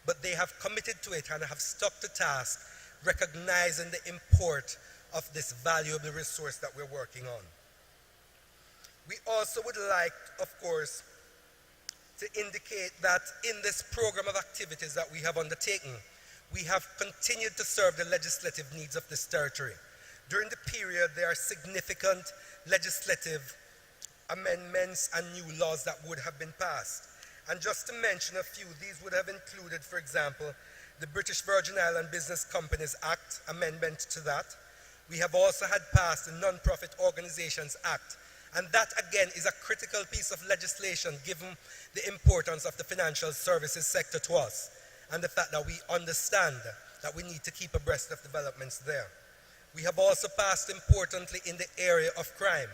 but they have committed to it and have stuck to task, recognizing the import of this valuable resource that we're working on. We also would like, of course, to indicate that in this program of activities that we have undertaken, we have continued to serve the legislative needs of this territory. During the period, there are significant legislative amendments and new laws that would have been passed. And just to mention a few, these would have included, for example, the British Virgin Island Business Companies Act, amendment to that. We have also had passed the Non-Profit Organizations Act, and that again is a critical piece of legislation given the importance of the financial services sector to us and the fact that we understand that we need to keep abreast of developments there. We have also passed importantly in the area of crime,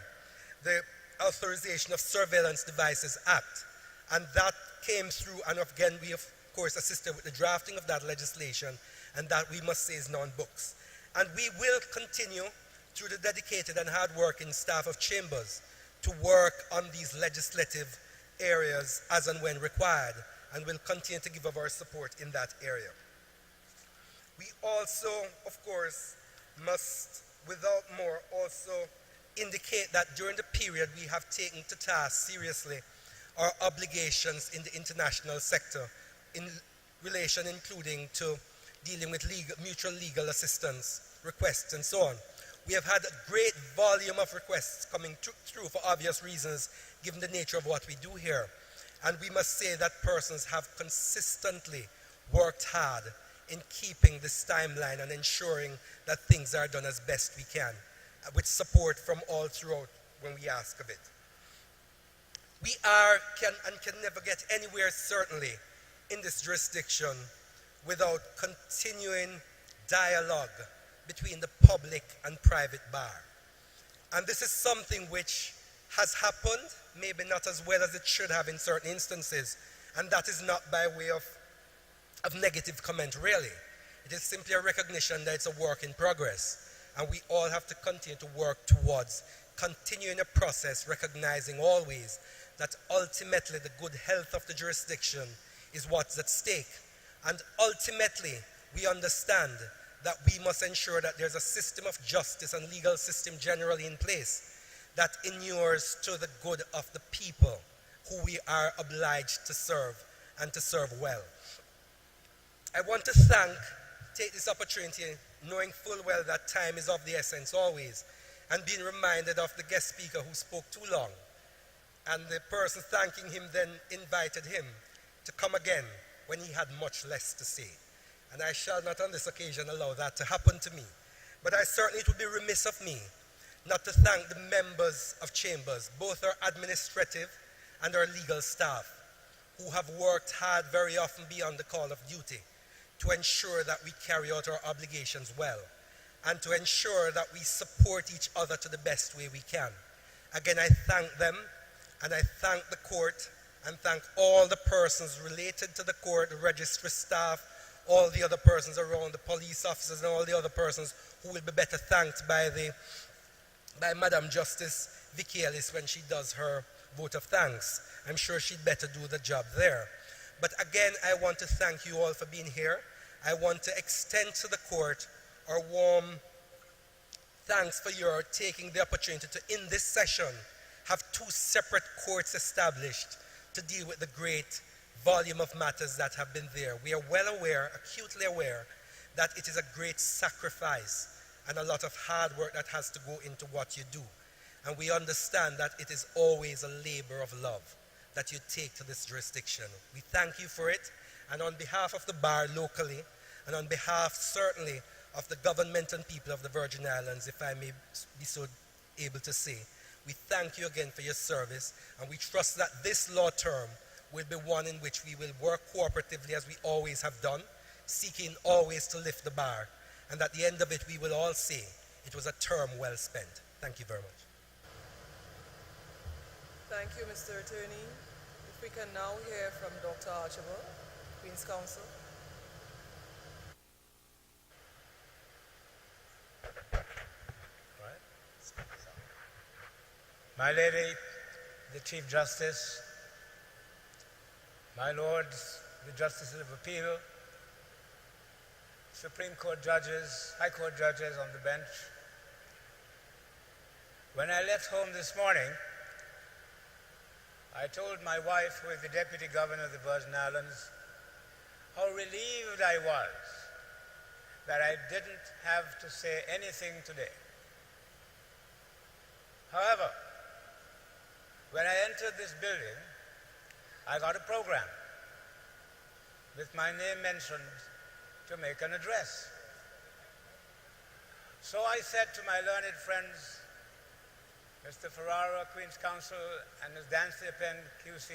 the Authorization of Surveillance Devices Act, and that came through, and again we of course assisted with the drafting of that legislation, and that we must say is non-books. And we will continue through the dedicated and hard-working staff of Chambers to work on these legislative areas as and when required, and will continue to give of our support in that area. We also, of course, must, without more, also indicate that during the period we have taken to task seriously our obligations in the international sector in relation including to dealing with mutual legal assistance requests and so on. We have had a great volume of requests coming through for obvious reasons given the nature of what we do here. And we must say that persons have consistently worked hard in keeping this timeline and ensuring that things are done as best we can, with support from all throughout when we ask of it. We can never get anywhere certainly in this jurisdiction without continuing dialogue between the public and private bar. And this is something which has happened, maybe not as well as it should have in certain instances, and that is not by way of negative comment really. It is simply a recognition that it's a work in progress, and we all have to continue to work towards continuing a process, recognizing always that ultimately the good health of the jurisdiction is what's at stake. And ultimately, we understand that we must ensure that there's a system of justice and legal system generally in place that inures to the good of the people who we are obliged to serve and to serve well. I want to take this opportunity, knowing full well that time is of the essence always, and being reminded of the guest speaker who spoke too long. And the person thanking him then invited him to come again when he had much less to say. And I shall not on this occasion allow that to happen to me. But it would be remiss of me not to thank the members of Chambers, both our administrative and our legal staff, who have worked hard very often beyond the call of duty to ensure that we carry out our obligations well, and to ensure that we support each other to the best way we can. Again, I thank them, and I thank the court, and thank all the persons related to the court, the registry staff, all the other persons around, the police officers, and all the other persons who will be better thanked by Madam Justice Vicky Ellis when she does her vote of thanks. I'm sure she'd better do the job there. But again, I want to thank you all for being here. I want to extend to the court our warm thanks for your taking the opportunity to, in this session, have two separate courts established to deal with the great volume of matters that have been there. We are well aware, acutely aware, that it is a great sacrifice and a lot of hard work that has to go into what you do. And we understand that it is always a labor of love that you take to this jurisdiction. We thank you for it, and on behalf of the bar locally, and on behalf certainly of the government and people of the Virgin Islands, if I may be so able to say, we thank you again for your service, and we trust that this law term will be one in which we will work cooperatively as we always have done, seeking always to lift the bar, and at the end of it we will all say it was a term well spent. Thank you very much. Thank you, Mr. Attorney. If we can now hear from Dr. Archibald, Queen's Counsel. My Lady, the Chief Justice, my Lords, the Justices of Appeal, Supreme Court judges, High Court judges on the bench. When I left home this morning, I told my wife, who is the Deputy Governor of the Virgin Islands, how relieved I was that I didn't have to say anything today. However, when I entered this building, I got a program with my name mentioned to make an address. So I said to my learned friends, Mr. Ferrara, Queen's Counsel, and Ms. Dancy Penn, QC,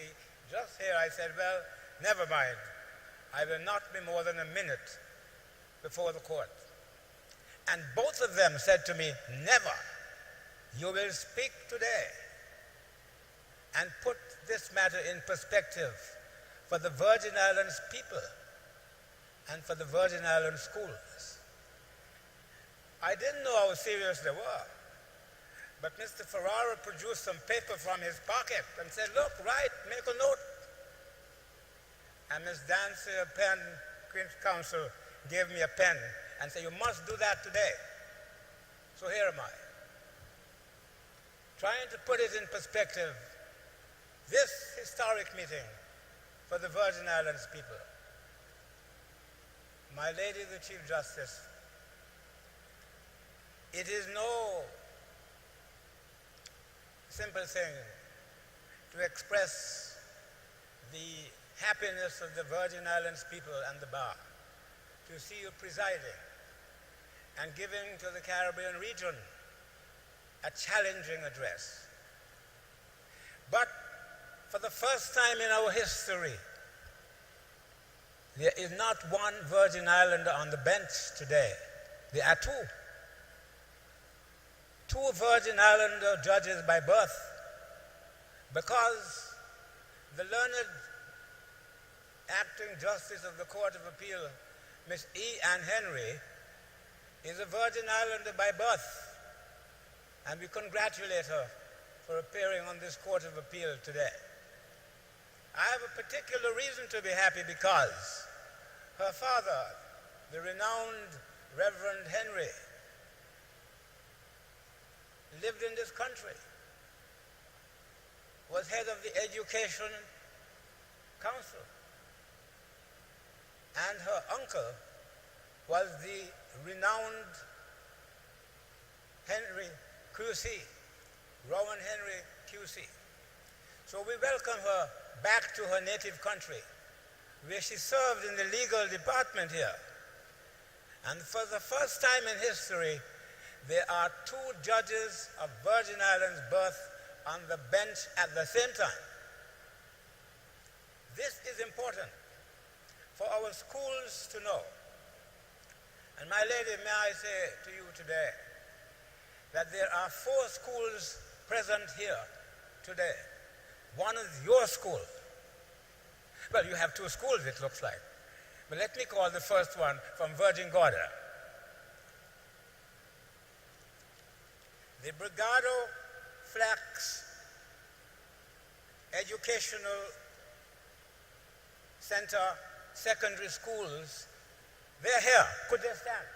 just here I said, well, never mind. I will not be more than a minute before the court. And both of them said to me, never. You will speak today and put this matter in perspective for the Virgin Islands people and for the Virgin Islands schools. I didn't know how serious they were, but Mr. Ferrara produced some paper from his pocket and said, look, write, make a note. And Ms. Dancy Penn, Queen's Counsel, gave me a pen and said, you must do that today. So here am I, trying to put it in perspective, this historic meeting for the Virgin Islands people. My Lady the Chief Justice, it is no simple thing to express the happiness of the Virgin Islands people and the bar, to see you presiding and giving to the Caribbean region a challenging address. But for the first time in our history, there is not one Virgin Islander on the bench today. There are two. Two Virgin Islander judges by birth, because the learned acting Justice of the Court of Appeal, Miss E. Ann Henry, is a Virgin Islander by birth, and we congratulate her for appearing on this Court of Appeal today. I have a particular reason to be happy because her father, the renowned Reverend Henry, lived in this country, was head of the Education Council, and her uncle was the renowned Henry QC, Rowan Henry QC. So we welcome her back to her native country, where she served in the legal department here. And for the first time in history, there are two judges of Virgin Islands birth on the bench at the same time. This is important for our schools to know. And my lady, may I say to you today that there are 4 schools present here today. One is your school. Well, you have 2 schools, it looks like. But let me call the first one from Virgin Gorda. The Brigado Flax Educational Center Secondary Schools, they're here. Could they stand?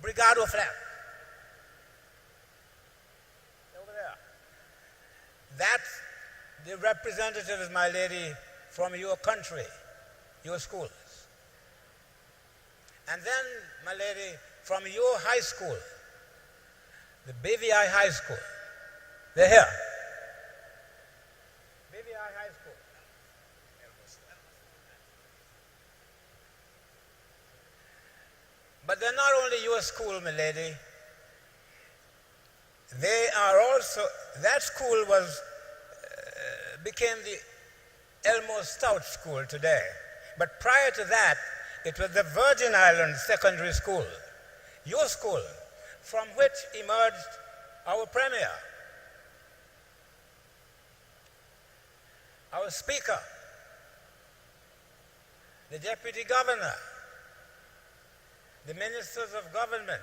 Brigado Flax. Over there. That's the representatives, my lady, from your country, your schools. And then, my lady, from your high school, the BVI High School. They're here. BVI High School. But they're not only your school, my lady. They are also, that school became the Elmo Stout School today. But prior to that, it was the Virgin Islands Secondary School, your school, from which emerged our Premier, our Speaker, the Deputy Governor, the Ministers of Government,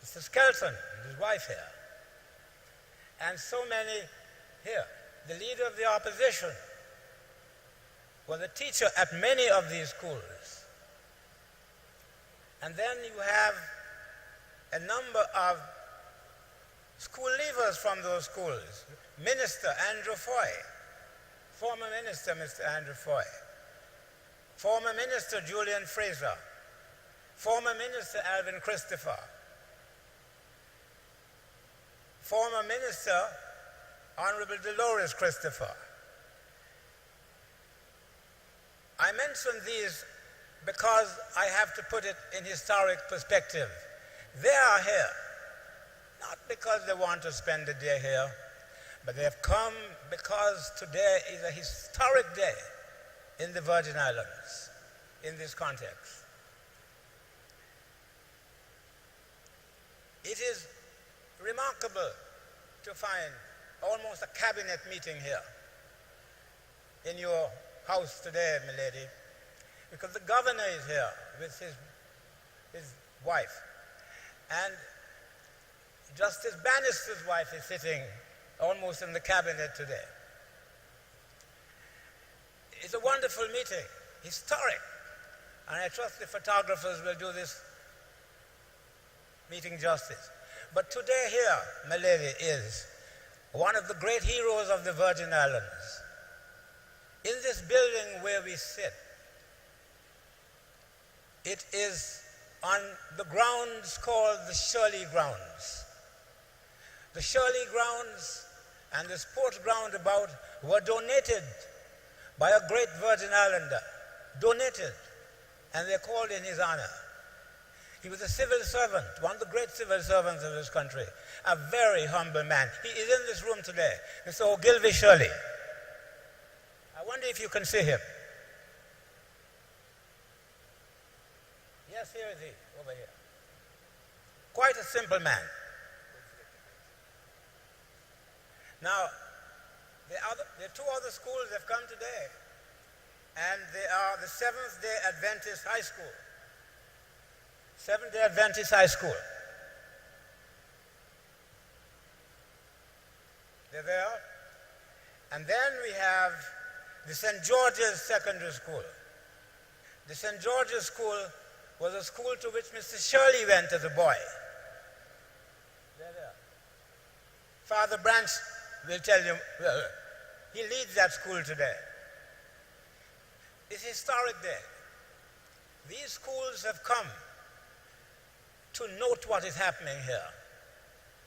Mr. Skelton and his wife here, and so many here. The Leader of the Opposition was a teacher at many of these schools. And then you have a number of school leavers from those schools. Minister Andrew Foy, former minister Mr. Andrew Foy, former minister Julian Fraser, former minister Alvin Christopher, former minister Honorable Dolores Christopher. I mention these because I have to put it in historic perspective. They are here, not because they want to spend the day here, but they have come because today is a historic day in the Virgin Islands, in this context. It is remarkable to find almost a cabinet meeting here in your house today, my lady, because the governor is here with his wife, and Justice Bannister's wife is sitting almost in the cabinet today. It's a wonderful meeting, historic, and I trust the photographers will do this meeting justice. But today here, my lady, is one of the great heroes of the Virgin Islands. In this building where we sit, it is on the grounds called the Shirley Grounds. The Shirley Grounds and the sports ground about were donated by a great Virgin Islander, donated, and they're called in his honor. He was a civil servant, one of the great civil servants of this country, a very humble man. He is in this room today, Mr. Ogilvy Shirley. I wonder if you can see him. Yes, here is he, over here. Quite a simple man. Now, there are two other schools that have come today, and they are the Seventh-day Adventist High School. Seventh-day Adventist High School. They're there. And then we have the St. George's Secondary School. The St. George's School was a school to which Mr. Shirley went as a boy. They're there. Father Branch will tell you, well, he leads that school today. It's a historic day. These schools have come to note what is happening here.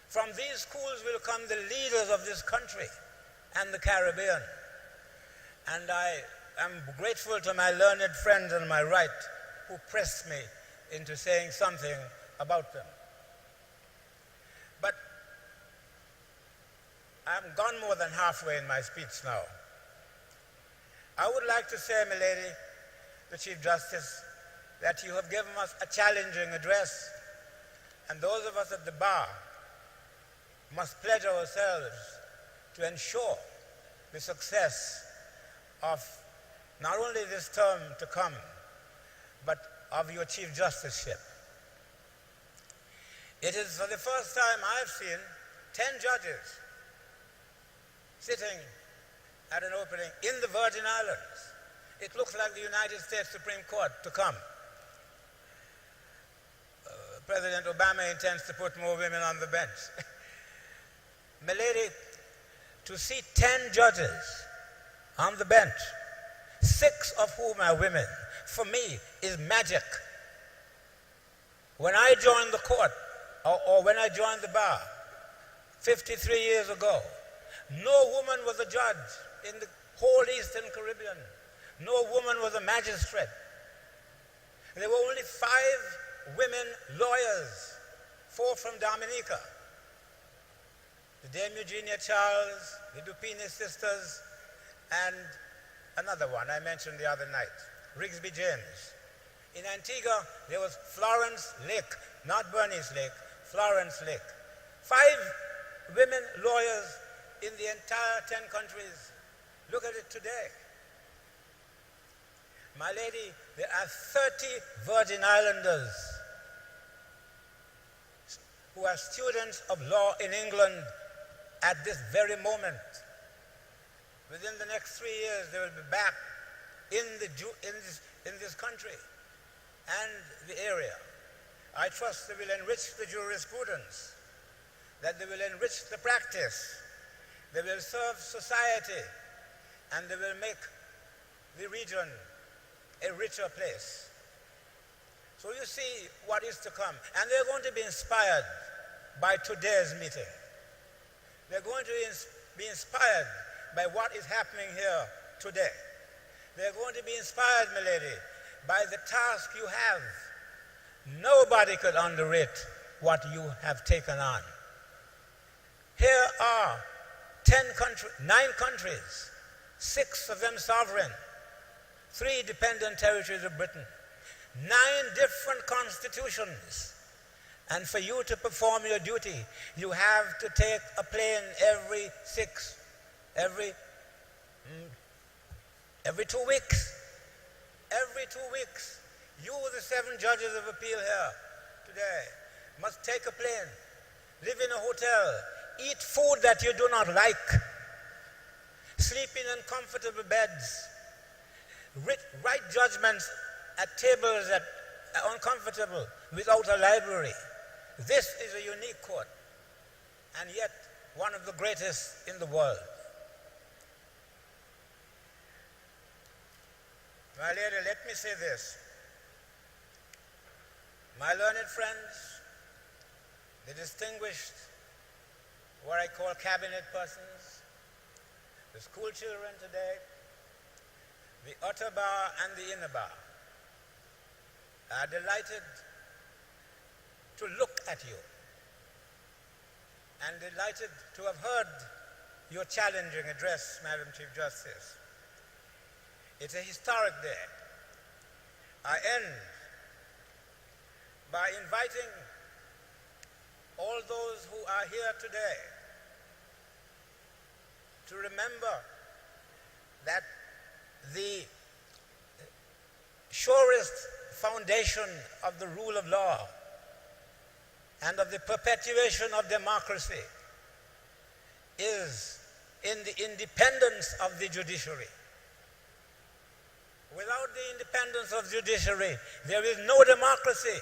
From these schools will come the leaders of this country and the Caribbean. And I am grateful to my learned friends on my right who pressed me into saying something about them. But I'm gone more than halfway in my speech now. I would like to say, my lady, the Chief Justice, that you have given us a challenging address, and those of us at the bar must pledge ourselves to ensure the success of not only this term to come, but of your Chief Justiceship. It is for the first time I've seen 10 judges sitting at an opening in the Virgin Islands. It looks like the United States Supreme Court to come. President Obama intends to put more women on the bench. My lady, to see 10 judges on the bench, 6 of whom are women, for me is magic. When I joined the court, or when I joined the bar 53 years ago, no woman was a judge in the whole Eastern Caribbean. No woman was a magistrate. There were only 5 women lawyers, 4 from Dominica. The Dame Eugenia Charles, the Dupini sisters, and another one I mentioned the other night, Rigsby James. In Antigua, there was Florence Lake, not Bernice Lake, Florence Lake. 5 women lawyers in the entire 10 countries. Look at it today. My lady, there are 30 Virgin Islanders who are students of law in England at this very moment. Within the next 3 years, they will be back in this country and the area. I trust they will enrich the jurisprudence, that they will enrich the practice, they will serve society, and they will make the region a richer place. So you see what is to come. And they're going to be inspired by today's meeting. They're going to be inspired by what is happening here today. They're going to be inspired, my lady, by the task you have. Nobody could underrate what you have taken on. Here are 9 countries, 6 of them sovereign, 3 dependent territories of Britain, 9 different constitutions. And for you to perform your duty, you have to take a plane every 2 weeks. Every 2 weeks. You, the 7 judges of appeal here today, must take a plane, live in a hotel, eat food that you do not like, sleep in uncomfortable beds, write judgments at tables that are uncomfortable without a library. This is a unique court, and yet one of the greatest in the world. My lady, let me say this. My learned friends, the distinguished, what I call cabinet persons, the school children today, the outer bar and the inner bar, are delighted to look at you and delighted to have heard your challenging address, Madam Chief Justice. It's a historic day. I end by inviting all those who are here today to remember that the surest foundation of the rule of law and of the perpetuation of democracy is in the independence of the judiciary. Without the independence of judiciary, there is no democracy,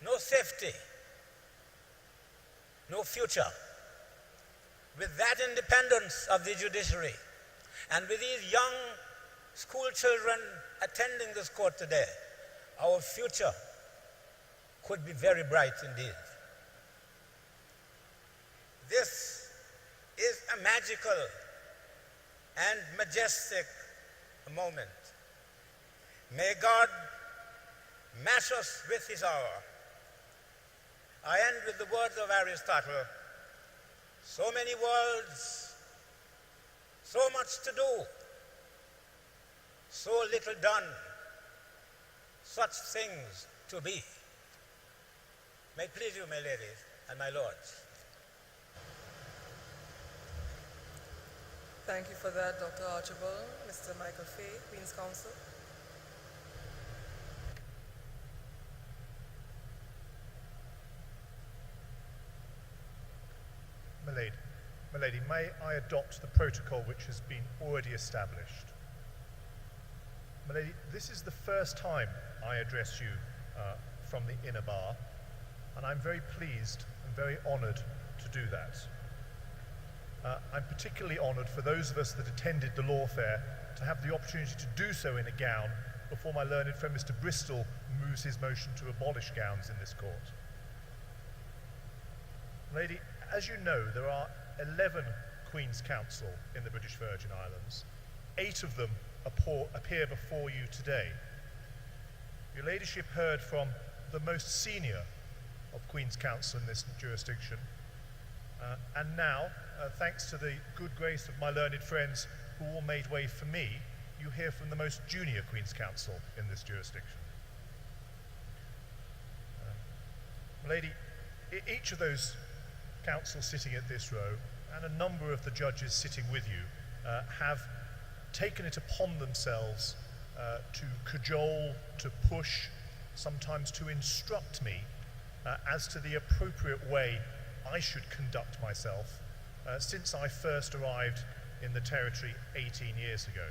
no safety, no future. With that independence of the judiciary, and with these young school children attending this court today, our future could be very bright indeed. This is a magical and majestic moment. May God match us with his hour. I end with the words of Aristotle. So many worlds, so much to do, so little done, such things to be. May it please you, my ladies and my lords. Thank you for that, Dr. Archibald. Mr. Michael Fay, Queen's Counsel. My lady, may I adopt the protocol which has been already established? My lady, this is the first time I address you from the inner bar, and I'm very pleased and very honoured to do that. I'm particularly honoured for those of us that attended the law fair to have the opportunity to do so in a gown before my learned friend Mr. Bristol moves his motion to abolish gowns in this court. Lady, as you know, there are 11 Queen's Counsel in the British Virgin Islands. 8 of them appear before you today. Your Ladyship heard from the most senior of Queen's Counsel in this jurisdiction. And now, thanks to the good grace of my learned friends who all made way for me, you hear from the most junior Queen's Counsel in this jurisdiction. Lady, each of those counsel sitting at this row and a number of the judges sitting with you have taken it upon themselves to cajole, to push, sometimes to instruct me as to the appropriate way I should conduct myself since I first arrived in the territory 18 years ago.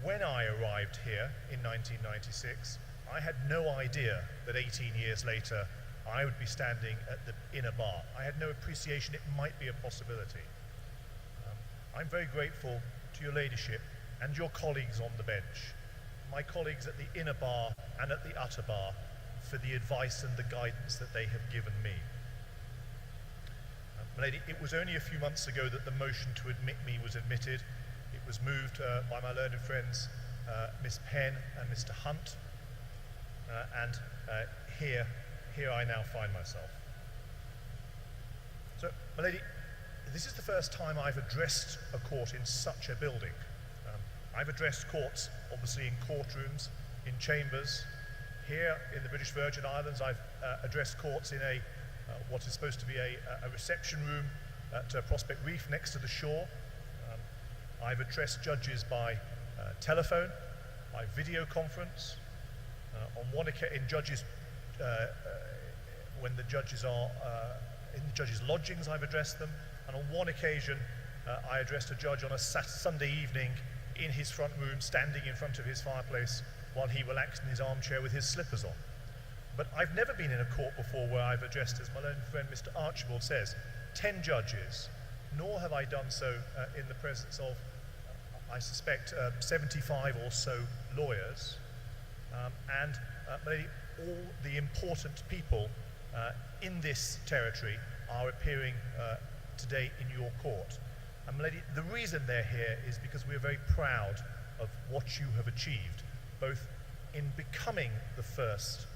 When I arrived here in 1996, I had no idea that 18 years later I would be standing at the inner bar. I had no appreciation it might be a possibility. I'm very grateful to your ladyship and your colleagues on the bench, my colleagues at the inner bar and at the outer bar, for the advice and the guidance that they have given me. Lady, it was only a few months ago that the motion to admit me was admitted. It was moved by my learned friends, Miss Penn and Mr. Hunt, and here I now find myself. So, my lady, this is the first time I've addressed a court in such a building. I've addressed courts, obviously, in courtrooms, in chambers. Here in the British Virgin Islands, I've addressed courts in what is supposed to be a reception room at Prospect Reef next to the shore. I've addressed judges by telephone, by video conference. On one occasion, when the judges are in the judges' lodgings, I've addressed them. And on one occasion, I addressed a judge on a Sunday evening in his front room, standing in front of his fireplace while he relaxed in his armchair with his slippers on. But I've never been in a court before where I've addressed, as my learned friend Mr. Archibald says, 10 judges, nor have I done so in the presence of, I suspect, 75 or so lawyers, and all the important people in this territory are appearing today in your court. And lady, the reason they're here is because we're very proud of what you have achieved, both in becoming the first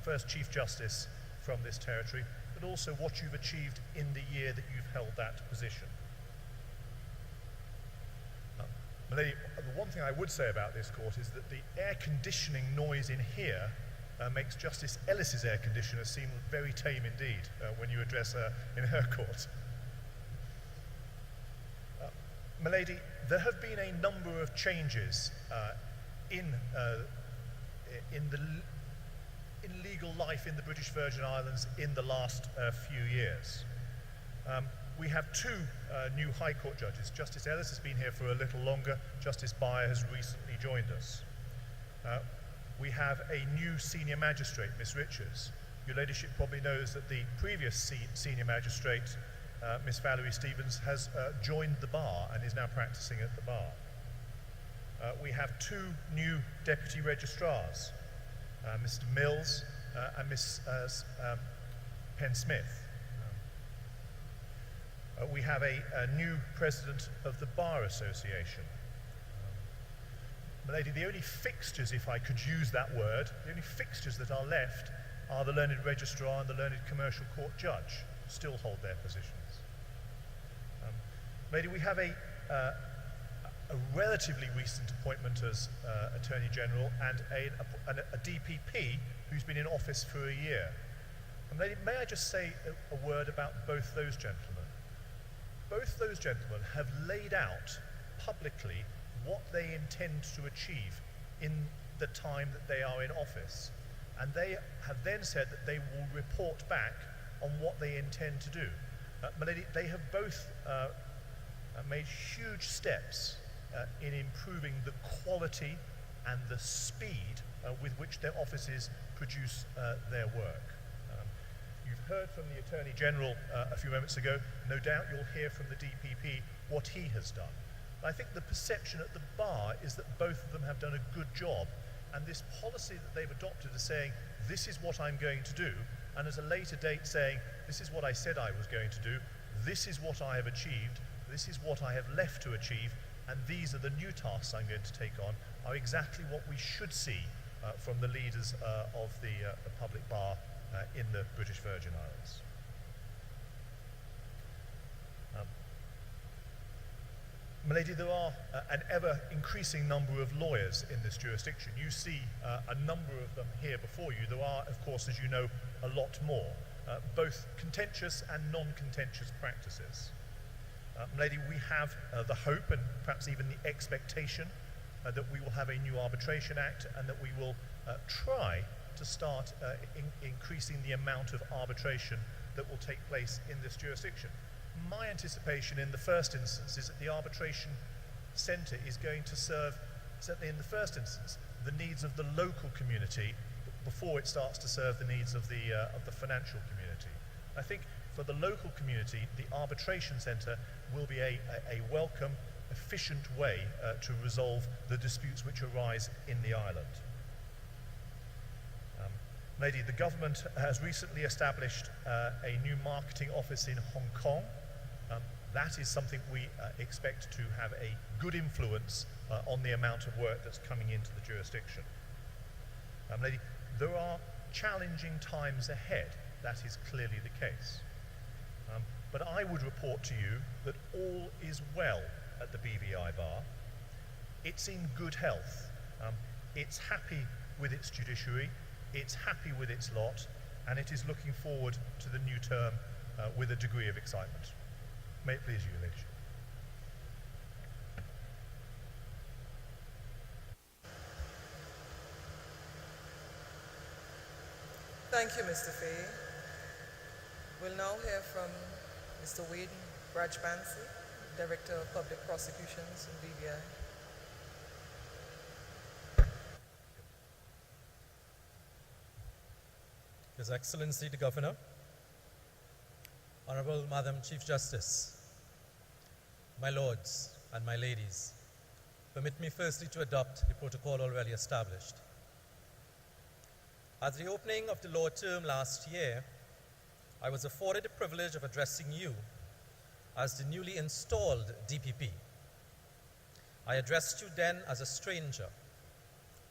first Chief Justice from this territory, but also what you've achieved in the year that you've held that position. Lady, the one thing I would say about this court is that the air conditioning noise in here makes Justice Ellis's air conditioner seem very tame indeed when you address her in her court. My lady, there have been a number of changes in legal life in the British Virgin Islands in the last few years. We have two new High Court judges. Justice Ellis has been here for a little longer. Justice Beyer has recently joined us. We have a new senior magistrate, Miss Richards. Your ladyship probably knows that the previous senior magistrate, Miss Valerie Stevens, has joined the bar and is now practicing at the bar. We have two new deputy registrars, Mr. Mills and Miss Penn Smith. We have a new president of the Bar Association. My lady, the only fixtures, if I could use that word, the only fixtures that are left are the learned registrar and the learned commercial court judge, who still hold their positions. Lady, we have a relatively recent appointment as Attorney General and a DPP who's been in office for a year. And lady, may I just say a word about both those gentlemen? Both those gentlemen have laid out publicly what they intend to achieve in the time that they are in office. And they have then said that they will report back on what they intend to do. My lady, they have both made huge steps in improving the quality and the speed with which their offices produce their work. You've heard from the Attorney General a few moments ago. No doubt you'll hear from the DPP what he has done. I think the perception at the bar is that both of them have done a good job, and this policy that they've adopted is saying, this is what I'm going to do, and at a later date saying, this is what I said I was going to do, this is what I have achieved, this is what I have left to achieve, and these are the new tasks I'm going to take on, are exactly what we should see from the leaders of the public bar in the British Virgin Islands. My lady, there are an ever-increasing number of lawyers in this jurisdiction. You see a number of them here before you. There are, of course, as you know, a lot more, both contentious and non-contentious practices. My lady, we have the hope and perhaps even the expectation that we will have a new Arbitration Act and that we will try to start increasing the amount of arbitration that will take place in this jurisdiction. my anticipation in the first instance is that the arbitration centre is going to serve, certainly in the first instance, the needs of the local community before it starts to serve the needs of the financial community. I think for the local community, the arbitration centre will be a welcome, efficient way to resolve the disputes which arise in the island. Lady, the government has recently established a new marketing office in Hong Kong. That is something we expect to have a good influence on the amount of work that's coming into the jurisdiction. Lady, there are challenging times ahead. That is clearly the case. But I would report to you that all is well at the BVI Bar. It's in good health. It's happy with its judiciary, it's happy with its lot, and it is looking forward to the new term with a degree of excitement. May it please you, Your Ladyship. Thank you, Mr. Fay. We'll now hear from Mr. Wade Rajbansi, Director of Public Prosecutions in BVI. His Excellency the Governor, Honorable Madam Chief Justice, my lords and my ladies, permit me firstly to adopt the protocol already established. At the opening of the law term last year, I was afforded the privilege of addressing you as the newly installed DPP. I addressed you then as a stranger,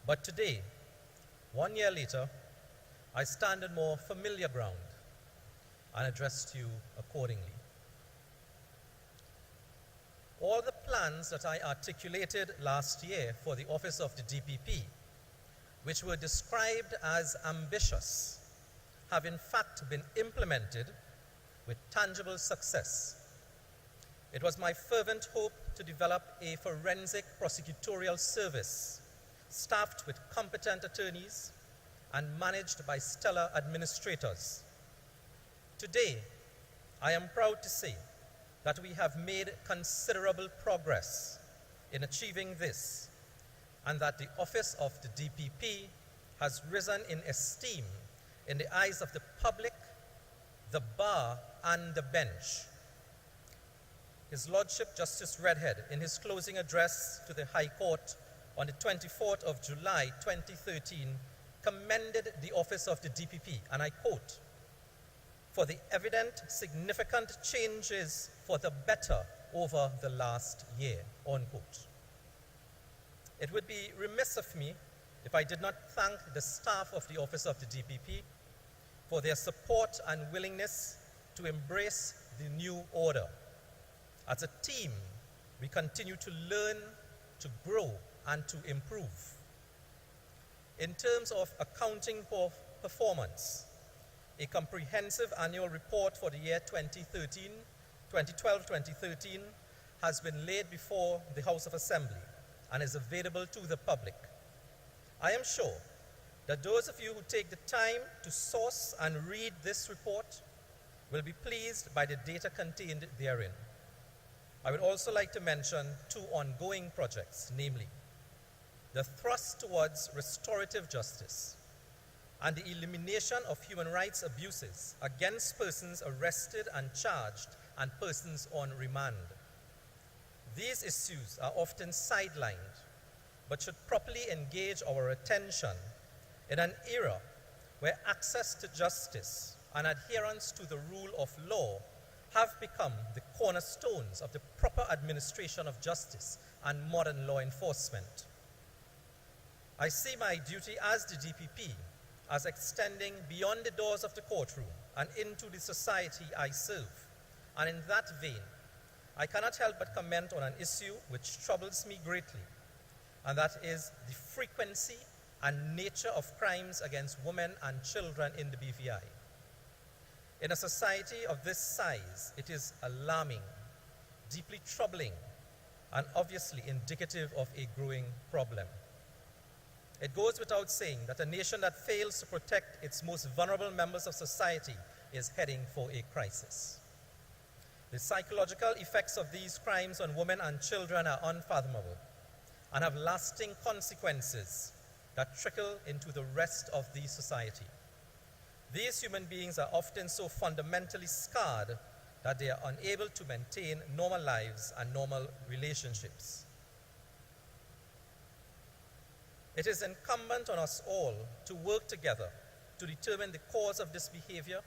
but today, 1 year later, I stand on more familiar ground and addressed you accordingly. All the plans that I articulated last year for the office of the DPP, which were described as ambitious, have in fact been implemented with tangible success. It was my fervent hope to develop a forensic prosecutorial service staffed with competent attorneys and managed by stellar administrators. Today, I am proud to say that we have made considerable progress in achieving this, and that the office of the DPP has risen in esteem in the eyes of the public, the bar, and the bench. His Lordship Justice Redhead, in his closing address to the High Court on the 24th of July 2013, commended the office of the DPP, and I quote, "for the evident significant changes for the better over the last year," unquote. It would be remiss of me if I did not thank the staff of the office of the DPP for their support and willingness to embrace the new order. As a team, we continue to learn, to grow, and to improve. In terms of accounting for performance, a comprehensive annual report for the year 2012-2013 has been laid before the House of Assembly and is available to the public. I am sure that those of you who take the time to source and read this report will be pleased by the data contained therein. I would also like to mention two ongoing projects, namely the thrust towards restorative justice and the elimination of human rights abuses against persons arrested and charged and persons on remand. These issues are often sidelined, but should properly engage our attention in an era where access to justice and adherence to the rule of law have become the cornerstones of the proper administration of justice and modern law enforcement. I see my duty as the DPP as extending beyond the doors of the courtroom and into the society I serve. And in that vein, I cannot help but comment on an issue which troubles me greatly, and that is the frequency and nature of crimes against women and children in the BVI. In a society of this size, it is alarming, deeply troubling, and obviously indicative of a growing problem. It goes without saying that a nation that fails to protect its most vulnerable members of society is heading for a crisis. The psychological effects of these crimes on women and children are unfathomable and have lasting consequences that trickle into the rest of the society. These human beings are often so fundamentally scarred that they are unable to maintain normal lives and normal relationships. It is incumbent on us all to work together to determine the cause of this behavior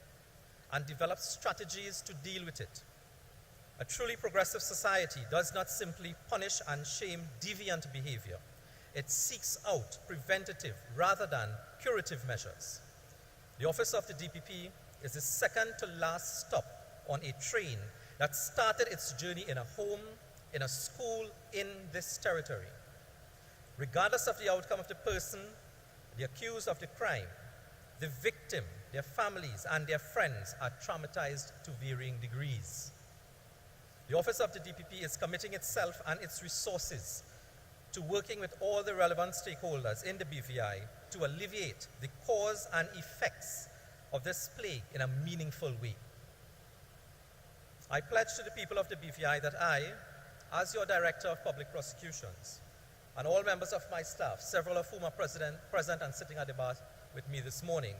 and develop strategies to deal with it. A truly progressive society does not simply punish and shame deviant behavior. It seeks out preventative rather than curative measures. The office of the DPP is the second to last stop on a train that started its journey in a home, in a school, in this territory. Regardless of the outcome of the person, the accused of the crime, the victim, their families, and their friends are traumatized to varying degrees. The Office of the DPP is committing itself and its resources to working with all the relevant stakeholders in the BVI to alleviate the cause and effects of this plague in a meaningful way. I pledge to the people of the BVI that I, as your Director of Public Prosecutions, and all members of my staff, several of whom are present and sitting at the bar with me this morning,